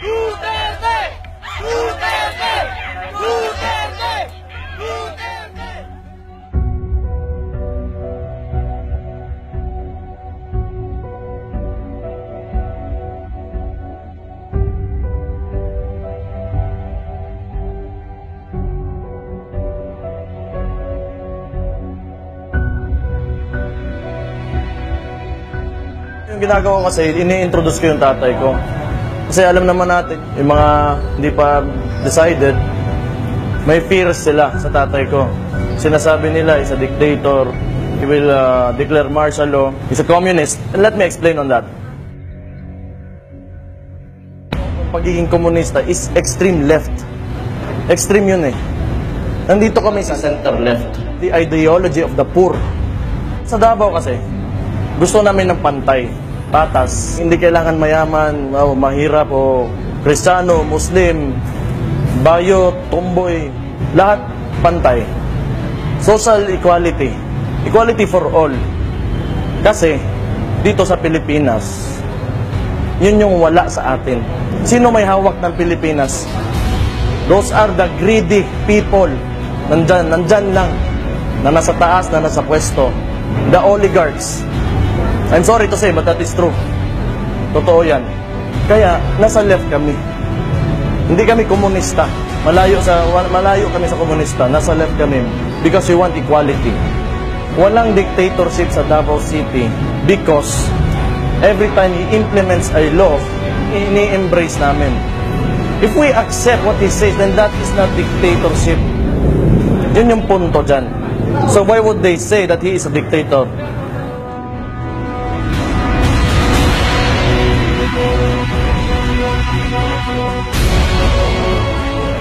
Duterte! Duterte! Duterte! Duterte! Yung ginagawa ko kasi, ini-introduce ko yung tatay ko. Kasi alam naman natin, yung mga hindi pa decided, may fears sila sa tatay ko. Sinasabi nila, he's a dictator, he will declare martial law, he's a communist. And let me explain on that. Pagiging komunista is extreme left. Extreme yun eh. Nandito kami sa center left. The ideology of the poor. Sa Davao kasi, gusto namin ng pantay, patas. Hindi kailangan mayaman, mahirap o Kristiyano, Muslim, bayot, tomboy. Lahat pantay. Social equality. Equality for all. Kasi, dito sa Pilipinas, yun yung wala sa atin. Sino may hawak ng Pilipinas? Those are the greedy people. Nandyan lang. Na nasa taas, na nasa pwesto. The oligarchs. I'm sorry to say, but that is true. Totoo yan. Kaya, nasa left kami. Hindi kami komunista. Malayo kami sa komunista. Nasa left kami. Because we want equality. Walang dictatorship sa Davao City. Because, every time he implements a law, ini-embrace namin. If we accept what he says, then that is not dictatorship. Yun yung punto dyan. So why would they say that he is a dictator?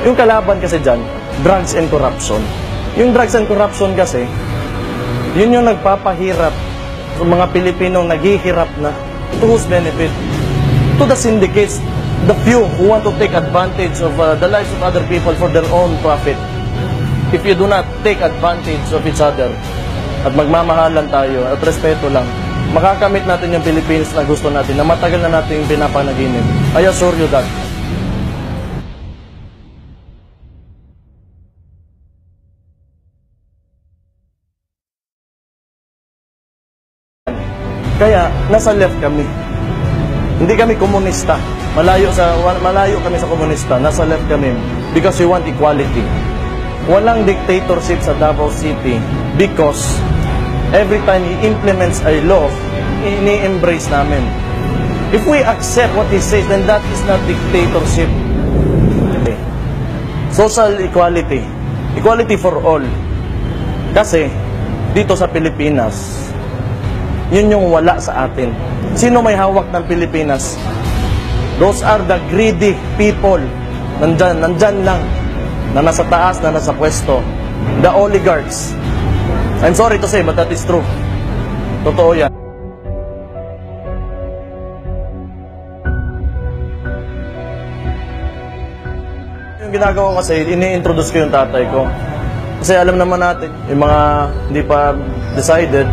Yung kalaban kasi dyan, drugs and corruption. Yung drugs and corruption kasi, yun yung nagpapahirap sa mga Pilipinong naghihirap na. To whose benefit? To the syndicates, the few who want to take advantage of the lives of other people for their own profit. If you do not take advantage of each other at magmamahalan tayo at respeto lang, makakamit natin yung Philippines na gusto natin, na matagal na natin pinapanaginip. I assure you that. Kaya, nasa left kami. Hindi kami komunista. Malayo kami sa komunista. Nasa left kami. Because we want equality. Walang dictatorship sa Davao City. Because, every time he implements a law, ini-embrace namin. If we accept what he says, then that is not dictatorship. Social equality. Equality for all. Kasi, dito sa Pilipinas, yun yung wala sa atin. Sino may hawak ng Pilipinas? Those are the greedy people. Nandyan lang. Na nasa taas, na nasa pwesto. The oligarchs. I'm sorry to say, but that is true. Totoo yan. Yung ginagawa ko kasi, ini-introduce ko yung tatay ko. Kasi alam naman natin, yung mga hindi pa decided,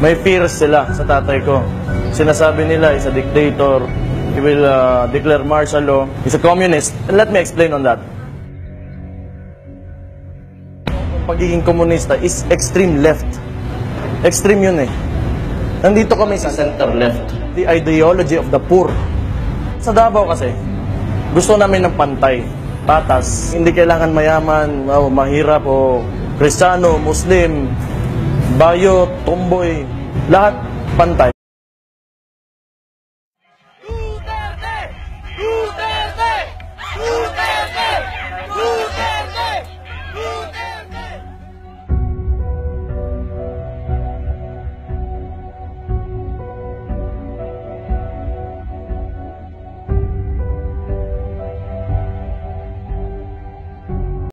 may fears sila sa tatay ko. Sinasabi nila, he's a dictator, he will declare martial law, he's a communist. And let me explain on that. Pagiging komunista is extreme left. Extreme yun eh. Nandito kami sa center left. The ideology of the poor. Sa Davao kasi, gusto namin ng pantay, patas. Hindi kailangan mayaman, mahirap o Kristiyano, Muslim, bayot, tomboy. Lahat pantay.